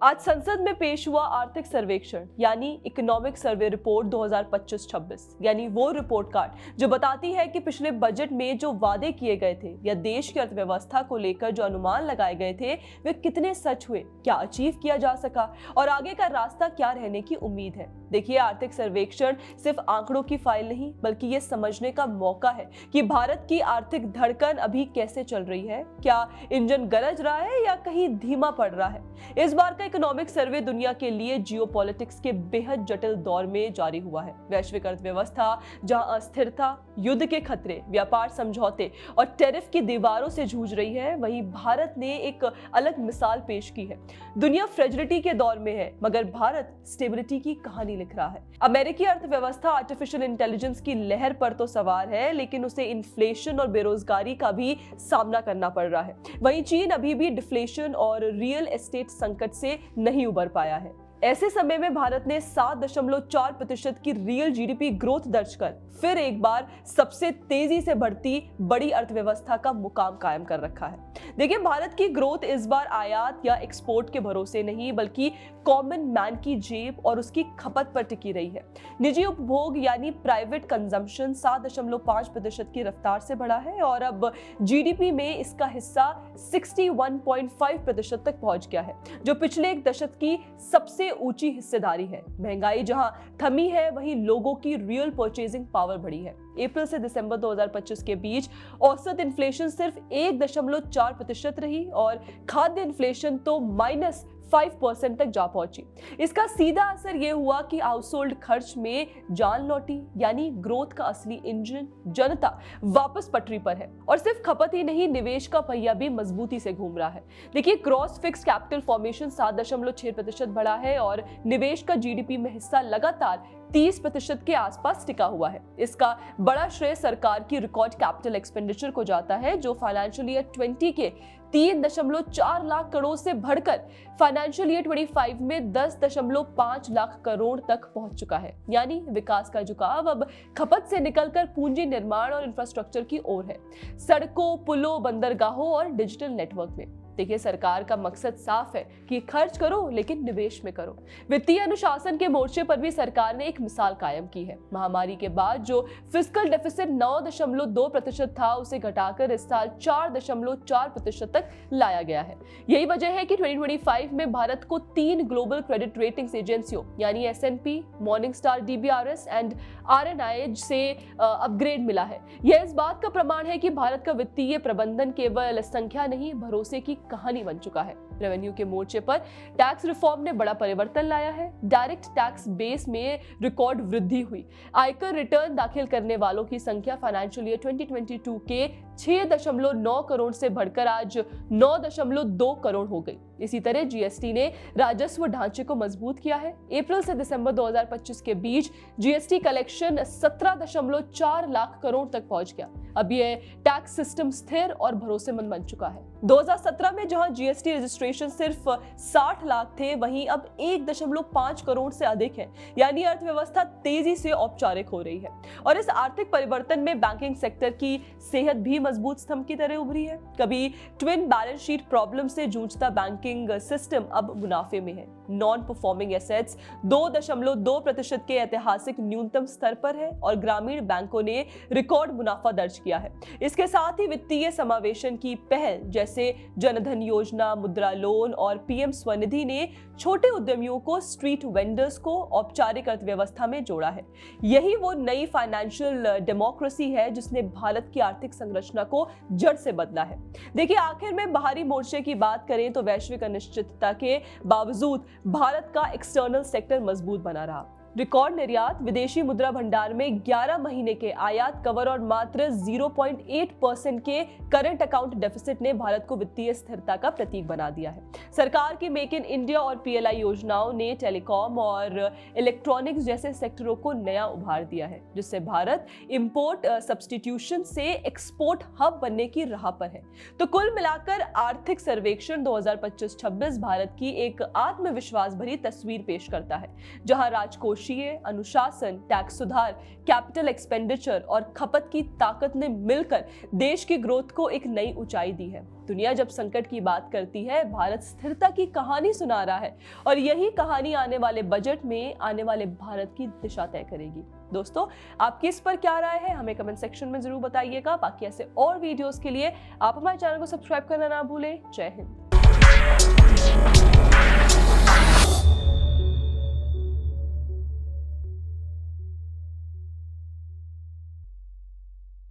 आज संसद में पेश हुआ आर्थिक सर्वेक्षण यानी इकोनॉमिक सर्वे रिपोर्ट 2025-26 यानी वो रिपोर्ट कार्ड जो बताती है कि पिछले बजट में जो वादे किए गए थे या देश की अर्थव्यवस्था को लेकर जो अनुमान लगाए गए थे वे कितने सच हुए, क्या अचीव किया जा सका और आगे का रास्ता क्या रहने की उम्मीद है। देखिए, आर्थिक सर्वेक्षण सिर्फ आंकड़ों की फाइल नहीं बल्कि ये समझने का मौका है कि भारत की आर्थिक धड़कन अभी कैसे चल रही है, क्या इंजन गरज रहा है या कहीं धीमा पड़ रहा है। इस बार का इकोनॉमिक सर्वे दुनिया के लिए जियोपॉलिटिक्स के बेहद जटिल दौर में जारी हुआ है। वैश्विक अर्थव्यवस्था जहां अस्थिरता, युद्ध के खतरे, व्यापार समझौते और टैरिफ की दीवारों से जूझ रही है, वहीं भारत ने एक अलग मिसाल पेश की है। दुनिया फ्रेजिलिटी के दौर में है मगर भारत स्टेबिलिटी की कहानी लिख रहा है। अमेरिकी अर्थव्यवस्था आर्टिफिशियल इंटेलिजेंस की लहर पर तो सवार है लेकिन उसे इन्फ्लेशन और बेरोजगारी का भी सामना करना पड़ रहा है। वहीं चीन अभी भी डिफ्लेशन और रियल एस्टेट संकट से नहीं उबर पाया है। ऐसे समय में भारत ने 7.4% की रियल जीडीपी ग्रोथ दर्ज कर फिर एक बार सबसे तेजी से बढ़ती बड़ी अर्थव्यवस्था का मुकाम कायम कर रखा है। देखिए, भारत की ग्रोथ इस बार आयात या एक्सपोर्ट के भरोसे नहीं बल्कि कॉमन मैन की जेब और उसकी खपत पर टिकी रही है। निजी उपभोग यानी प्राइवेट कंजम्पशन 7.5% की रफ्तार से बढ़ा है और अब जीडीपी में इसका हिस्सा 61.5% तक पहुंच गया है, जो पिछले एक दशक की सबसे ऊंची हिस्सेदारी है। महंगाई जहां थमी है वहीं लोगों की रियल परचेजिंग पावर बढ़ी है। अप्रैल से दिसंबर 2025 के बीच औसत इन्फ्लेशन सिर्फ 1.4% रही और खाद्य इन्फ्लेशन तो -5% तक जा पहुंची। इसका सीधा असर यह हुआ कि हाउसहोल्ड खर्च में जान लौटी यानी ग्रोथ का असली इंजन जनता वापस पटरी पर है और सिर्फ खपत ही नहीं, निवेश का पहिया भी मजबूती से घूम रहा है। देखिए, क्रॉस फिक्स्ड कैपिटल फॉर्मेशन 7.6% बढ़ा है और निवेश का जीडीपी में हिस्सा लगातार 30% के आसपास टिका हुआ है। इसका बड़ा श्रेय सरकार की रिकॉर्ड कैपिटल एक्सपेंडिचर को जाता है जो फाइनेंशियल ईयर 20 के 3.4 लाख करोड़ से बढ़कर फाइनेंशियल ईयर 25 में 10.5 लाख करोड़ तक पहुंच चुका है। यानी विकास का झुकाव अब खपत से निकलकर पूंजी निर्माण और इंफ्रास्ट्रक्चर की ओर है, सड़कों, पुलों, बंदरगाहों और डिजिटल नेटवर्क में। देखिए, सरकार का मकसद साफ है कि खर्च करो लेकिन निवेश में करो। वित्तीय अनुशासन के मोर्चे पर भी सरकार ने एक मिसाल कायम की है। महामारी के बाद जो फिस्कल डेफिसिट 9.2% था उसे घटाकर इस साल 4.4% तक लाया गया है। यही वजह है कि 2025 में भारत को 3 ग्लोबल क्रेडिट रेटिंग्स एजेंसियों यानी S&P, Morningstar DBRS and RNI से अपग्रेड मिला है। यह इस बात का प्रमाण है कि भारत का वित्तीय प्रबंधन केवल संख्या नहीं, भरोसे की कहानी बन चुका है। रेवेन्यू के मोर्चे पर टैक्स रिफॉर्म ने बड़ा परिवर्तन लाया है। डायरेक्ट टैक्स बेस में रिकॉर्ड वृद्धि हुई। आयकर रिटर्न दाखिल करने वालों की संख्या फाइनेंशियल ईयर 2022 के 6.9 करोड़ से बढ़कर आज 9.2 करोड़ हो गई। इसी तरह जीएसटी ने राजस्व ढांचे को मजबूत किया है। अप्रैल से दिसंबर 2025 के बीच जीएसटी कलेक्शन 17.4 लाख करोड़ तक पहुंच गया। अब यह टैक्स सिस्टम स्थिर और भरोसेमंद बन चुका है। 2017 में जहां जीएसटी रजिस्ट्रेशन सिर्फ 60 लाख थे, वहीं अब 1.5 करोड़ से अधिक है। यानी अर्थव्यवस्था तेजी से औपचारिक हो रही है और इस आर्थिक परिवर्तन में बैंकिंग सेक्टर की सेहत भी मजबूत स्तंभ की तरह उभरी है। कभी ट्विन बैलेंस शीट प्रॉब्लम से जूझता बैंकिंग सिस्टम अब मुनाफे में है। नॉन परफॉर्मिंग एसेट्स 2.2% के ऐतिहासिक न्यूनतम स्तर पर है और ग्रामीण बैंकों ने रिकॉर्ड मुनाफा दर्ज किया है। इसके साथ ही वित्तीय समावेशन की पहल जैसे जनधन योजना, मुद्रा लोन और पीएम स्वनिधि ने छोटे उद्यमियों को, स्ट्रीट वेंडर्स को औपचारिक अर्थव्यवस्था में जोड़ा है। यही वो नई फाइनेंशियल डेमोक्रेसी है जिसने भारत की आर्थिक संरचना को जड़ से बदला है। देखिए, आखिर में बाहरी मोर्चे की बात करें तो वैश्विक अनिश्चितता के बावजूद भारत का एक्सटर्नल सेक्टर मजबूत बना रहा। रिकॉर्ड निर्यात, विदेशी मुद्रा भंडार में 11 महीने के आयात कवर और मात्र 0.8% के करंट अकाउंट डेफिसिट ने भारत को वित्तीय स्थिरता का प्रतीक बना दिया है। सरकार की मेक इन इंडिया और पीएलआई योजनाओं ने टेलीकॉम और इलेक्ट्रॉनिक्स जैसे सेक्टरों को नया उभार दिया है, जिससे भारत इंपोर्ट सब्स्टिट्यूशन से एक्सपोर्ट हब बनने की राह पर है। तो कुल मिलाकर आर्थिक सर्वेक्षण 2025-26 भारत की एक आत्मविश्वास भरी तस्वीर पेश करता है, जहां राजकोषीय दूरदर्शीय अनुशासन, टैक्स सुधार, कैपिटल एक्सपेंडिचर और खपत की ताकत ने मिलकर देश की ग्रोथ को एक नई ऊंचाई दी है। दुनिया जब संकट की बात करती है, भारत स्थिरता की कहानी सुना रहा है और यही कहानी आने वाले बजट में आने वाले भारत की दिशा तय करेगी। दोस्तों, आपकी इस पर क्या राय है, हमें कमेंट सेक्शन में जरूर बताइएगा। बाकी ऐसे और वीडियोस के लिए आप हमारे चैनल को सब्सक्राइब करना ना भूलें। जय हिंद।